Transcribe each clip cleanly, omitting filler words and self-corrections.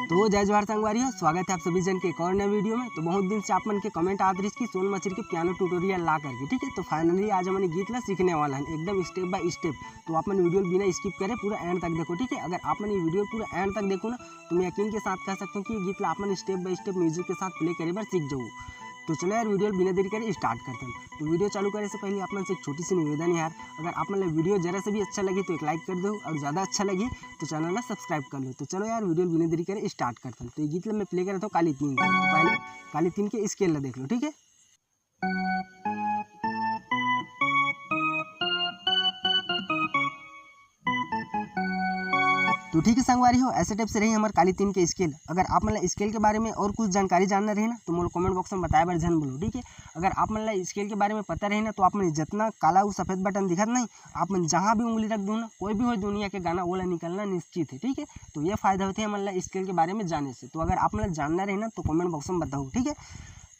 तो जय जवाहर संगवारी हो, स्वागत है आप सभी जन के एक और नए वीडियो में। तो बहुत दिन से आप मन के कमेंट आते रही कि सोन मछली के पियानो ट्यूटोरियल ला करके, ठीक है। तो फाइनली आज हमने गीत ला सीखने वाला है एकदम स्टेप बाय स्टेप। तो आप मन वीडियो बिना स्किप करें पूरा एंड तक देखो, ठीक है। अगर आप मन ये वीडियो पूरा एंड तक देखो ना तो मैं यकीन के साथ कह सकता हूँ कि ये गीत ला आप मन स्टेप बाय स्टेप म्यूजिक के साथ प्ले करे बार सीख जाओ। तो चलो यार वीडियो बिना देरी करे स्टार्ट करते हैं। तो वीडियो चालू करने से पहले आप मन से एक छोटी सी निवेदन है यार, अगर आप मन वीडियो जरा से भी अच्छा लगी तो एक लाइक कर दो और ज़्यादा अच्छा लगी तो चैनल ना सब्सक्राइब कर लो। तो चलो यार वीडियो बिना देरी करे स्टार्ट करते हैं। तो ये गीत मैं प्ले कर रहा था काली तीन का। तो पहले काली तीन के स्केल ला देख लो, ठीक है। तो ठीक है संगवारी हो, ऐसे टाइप से रही हमारे काली तीन के स्केल। अगर आप मतलब स्केल के बारे में और कुछ जानकारी जानना रहे ना तो मुझे कमेंट बॉक्स में बताया बार जन बोलो, ठीक है। अगर आप मतलब स्केल के बारे में पता रहे ना तो आप जितना काला वो सफ़ेद बटन दिखत नहीं, आप जहाँ भी उंगली रख दो ना कोई भी हो दुनिया के गाना वाला निकलना निश्चित है, ठीक है। तो ये फायदा होते हैं मतलब स्केल के बारे में जानने से। तो अगर आप मतलब जानना रहे ना तो कमेंट बॉक्स में बताओ, ठीक है।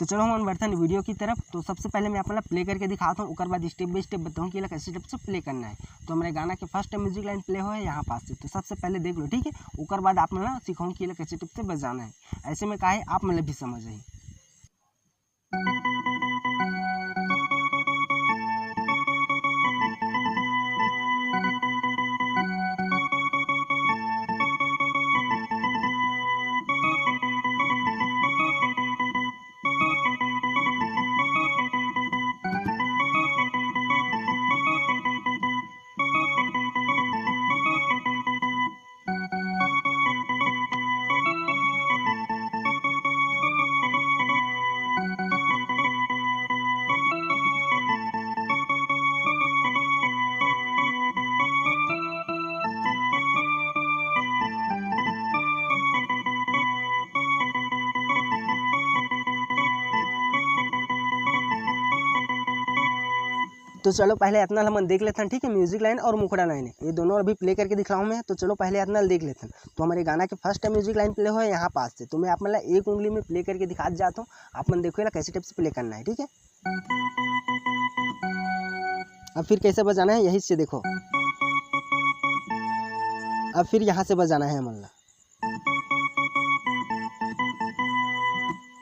तो चलो हम बढ़ते हैं वीडियो की तरफ। तो सबसे पहले मैं अपना प्ले करके दिखाता हूँ, उसके बाद स्टेप बाय स्टेप बताऊँ कि कैसे स्टेप से प्ले करना है। तो हमारे गाना के फर्स्ट म्यूजिक लाइन प्ले हो है यहाँ पास से। तो सबसे पहले देख लो, ठीक है। उसके बाद आप ना सिखाऊँ कि कैसे स्टेप से बजाना है। ऐसे में कहा है आप मतलब भी समझ आई। तो चलो पहले इतना हम देख लेते हैं, ठीक है। म्यूजिक लाइन और मुखड़ा लाइन है ये दोनों अभी प्ले करके दिख रहा हूँ मैं। तो चलो पहले इतना देख लेते हैं। तो हमारे गाना के फर्स्ट म्यूजिक लाइन प्ले हो है यहाँ पास से। तो मैं आप मतलब एक उंगली में प्ले करके दिखा जाता हूँ, आप मन देखो कैसे टाइप से प्ले करना है, ठीक है। अब फिर कैसे बजाना है यही से देखो। अब फिर यहाँ से बजाना है मन,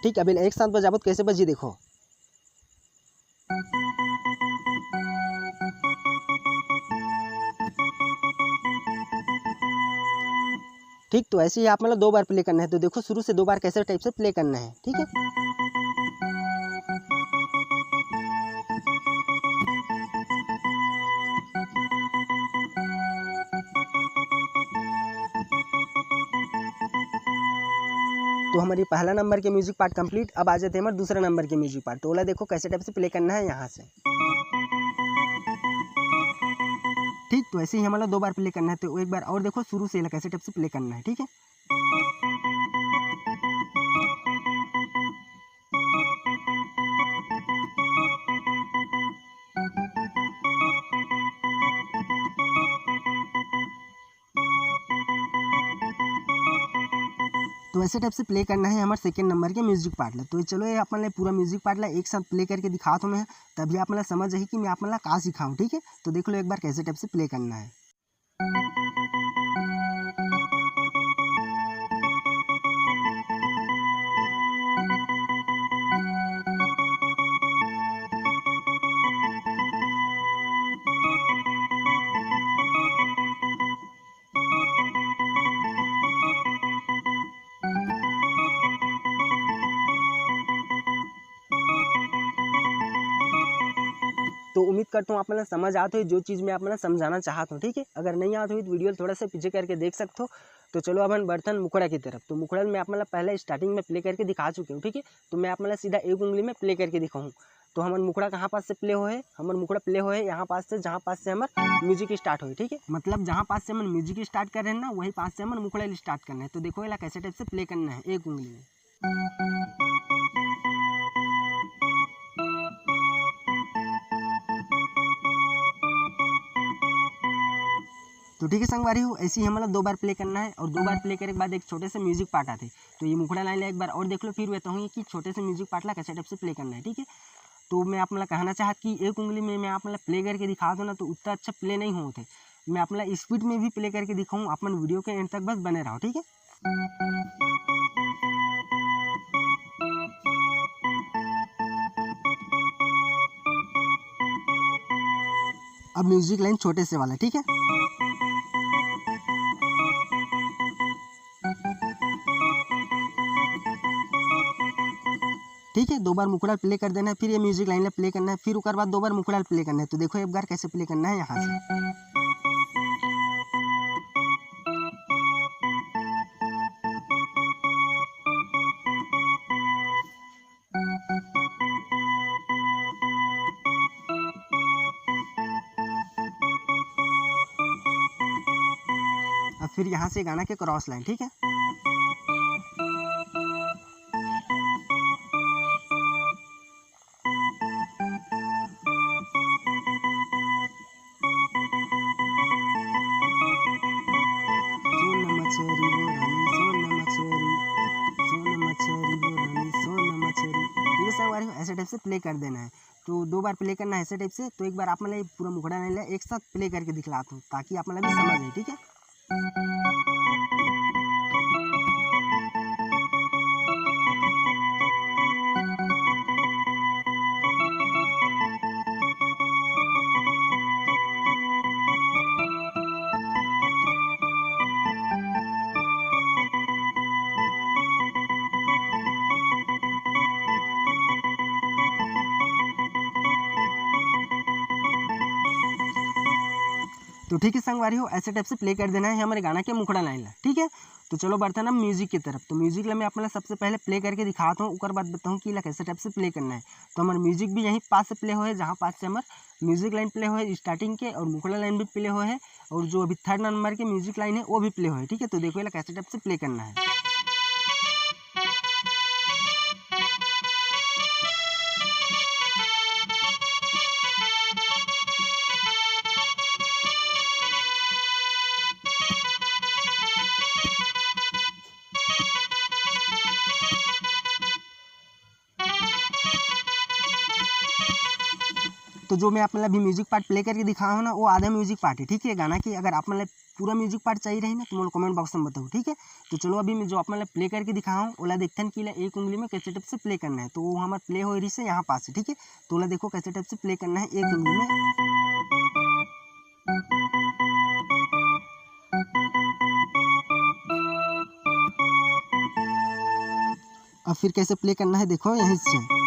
ठीक। अभी एक साथ बजाबो तो कैसे बजी देखो। ठीक। तो ऐसे ही आप मतलब 2 बार प्ले करना है। तो देखो शुरू से 2 बार कैसे टाइप से प्ले करना है, ठीक है। तो हमारी पहला नंबर के म्यूजिक पार्ट कंप्लीट। अब आ जाते हैं हमारे दूसरा नंबर के म्यूजिक पार्ट। तो ओला देखो कैसे टाइप से प्ले करना है यहाँ से, ठीक। तो ऐसे ही हमारा 2 बार प्ले करना है। तो एक बार और देखो शुरू से कैसे टाइप से प्ले करना है, ठीक है। तो ऐसे टाइप से प्ले करना है हमारे सेकंड नंबर के म्यूजिक पार्ट ला। तो चलो ये अपन पूरा म्यूजिक पार्ट ला एक साथ प्ले करके दिखा तो मैं, तभी आप मतलब समझ आई कि मैं आप मतलब कहाँ सिखाऊँ, ठीक है। तो देख लो एक बार कैसे टाइप से प्ले करना है। तो उम्मीद करता हूँ आप मतलब समझ आते हो जो चीज़ मैं आप मतलब समझाना चाहता हूँ, ठीक है। अगर नहीं आते हुई तो वीडियो थोड़ा सा पीछे करके देख सकते हो। तो चलो अब हम बर्तन मुखड़ा की तरफ। तो मुखड़ा में आप मतलब पहले स्टार्टिंग में प्ले करके दिखा चुके हूँ, ठीक है। तो मैं आप मतलब सीधा एक उंगली में प्ले करके दिखाऊँ। तो हमारे मुखड़ा कहाँ पास से प्ले हो है, हमारे मुखड़ा प्ले हो है यहाँ पास से जहाँ पास से हमारे म्यूजिक स्टार्ट हो, ठीक है। मतलब जहाँ पास से हम म्यूजिक स्टार्ट कर रहे हैं ना वही पास से हमारे मुखड़ा स्टार्ट करना है। तो देखो ये कैसे टाइप से प्ले करना है एक उंगली में। तो ठीक है संगवारी हो, ऐसे ही हमारा 2 बार प्ले करना है। और 2 बार प्ले करने के बाद एक छोटे से म्यूजिक पार्ट आते। तो ये मुखड़ा लाइन एक बार और देख लो, फिर बताऊँगी कि छोटे से म्यूजिक पार्ट ला कैसे टाइप से प्ले करना है, ठीक है। तो मैं आप मतलब कहना चाहत कि एक उंगली में मैं आप मतलब प्ले करके दिखा दो ना तो उतना अच्छा प्ले नहीं होते। मैं अपना स्पीड में भी प्ले करके दिखाऊँ, अपन वीडियो के एंड तक बस बने रहो, ठीक है। अब म्यूजिक लाइन छोटे से वाला, ठीक है। ठीक है, 2 बार मुखड़ा प्ले कर देना है, फिर ये म्यूजिक लाइन प्ले करना है, फिर उसके बाद 2 बार मुखड़ा प्ले करना है। तो देखो एक बार कैसे प्ले करना है यहाँ से। अब फिर यहाँ से गाना के क्रॉस लाइन, ठीक है। ऐसे टाइप से प्ले कर देना है। तो 2 बार प्ले करना है ऐसे टाइप से। तो एक बार आप मतलब पूरा मुखड़ा नहीं लिया, एक साथ प्ले करके दिखलाता हूँ ताकि आप मतलब भी समझ आए, ठीक है। तो ठीक है संगवारी हो, ऐसे टाइप से प्ले कर देना है हमारे गाना के मुखड़ा लाइन ला, ठीक है। तो चलो बढ़ते हैं ना म्यूजिक की तरफ। तो म्यूजिक ला मैं अपना सबसे पहले प्ले करके दिखाता हूँ, उसके बाद बताऊँ कि कैसे टाइप से प्ले करना है। तो हमारे म्यूजिक भी यहीं पास से प्ले हो है, जहाँ पास से हमारे म्यूजिक लाइन प्ले हो है स्टार्टिंग के, और मुखड़ा लाइन भी प्ले हो है, और जो अभी 3rd नंबर के म्यूजिक लाइन है वो भी प्ले हो है, ठीक है। तो देखो ये कैसे टाइप से प्ले करना है। तो जो मैं आप मतलब अभी म्यूजिक पार्ट प्ले करके दिखाया हूँ ना, वो आधा म्यूजिक पार्ट है, ठीक है गाना की। अगर आप मतलब पूरा म्यूजिक पार्ट चाहिए रही ना तो मुझे कमेंट बॉक्स में बताओ, ठीक है। तो चलो अभी मैं जो आप मतलब प्ले करके दिखाया हूँ ओला देखते हैं कि एक उंगली में कैसे टाइप से प्ले करना है। तो वो हमारा प्ले हो रही से यहाँ पास है, ठीक है। तो ओला देखो कैसे टाइप से प्ले करना है एक उंगली में। अब फिर कैसे प्ले करना है देखो यहीं से।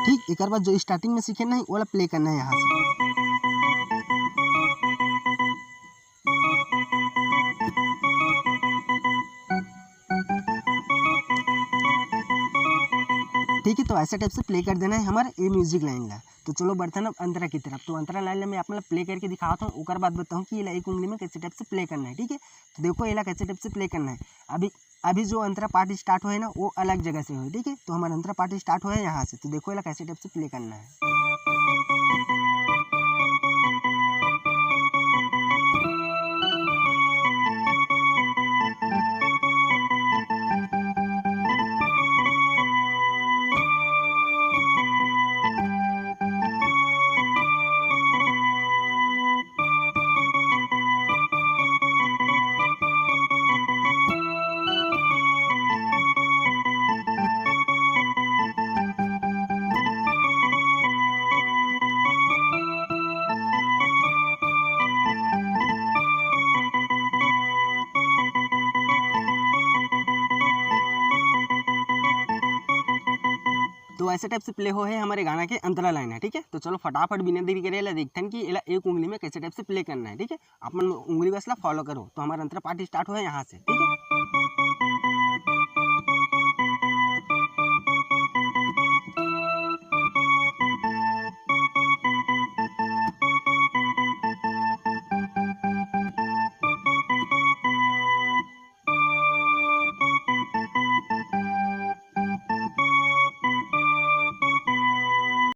ठीक, एक बार जो स्टार्टिंग में सीखे ना वो वाला प्ले करना है यहाँ से। ठीक है, तो ऐसे टाइप से प्ले कर देना है हमारा ये म्यूजिक लाइन ला। तो चलो बढ़ते हैं अंतरा की तरफ। तो अंतरा लाइन में आप मतलब प्ले करके दिखाता हूँ, उसके बाद बताऊँ कि एक उंगली में कैसे टाइप से प्ले करना है, ठीक है। तो देखो ये कैसे टाइप से प्ले करना है। अभी जो अंतरा पार्ट स्टार्ट हो है ना वो अलग जगह से हो, ठीक है। तो हमारा अंतरा पार्ट स्टार्ट हो है यहाँ से। तो देखो ये कैसे टाइप से प्ले करना है। तो ऐसे टाइप से प्ले हो है हमारे गाना के अंतरा लाइन है, ठीक है। तो चलो फटाफट बिना देरी करे देखते हैं कि एक उंगली में कैसे टाइप से प्ले करना है, ठीक है। आप उंगली बस फॉलो करो। तो हमारा अंतरा पार्ट स्टार्ट हो है यहाँ से, ठीक है।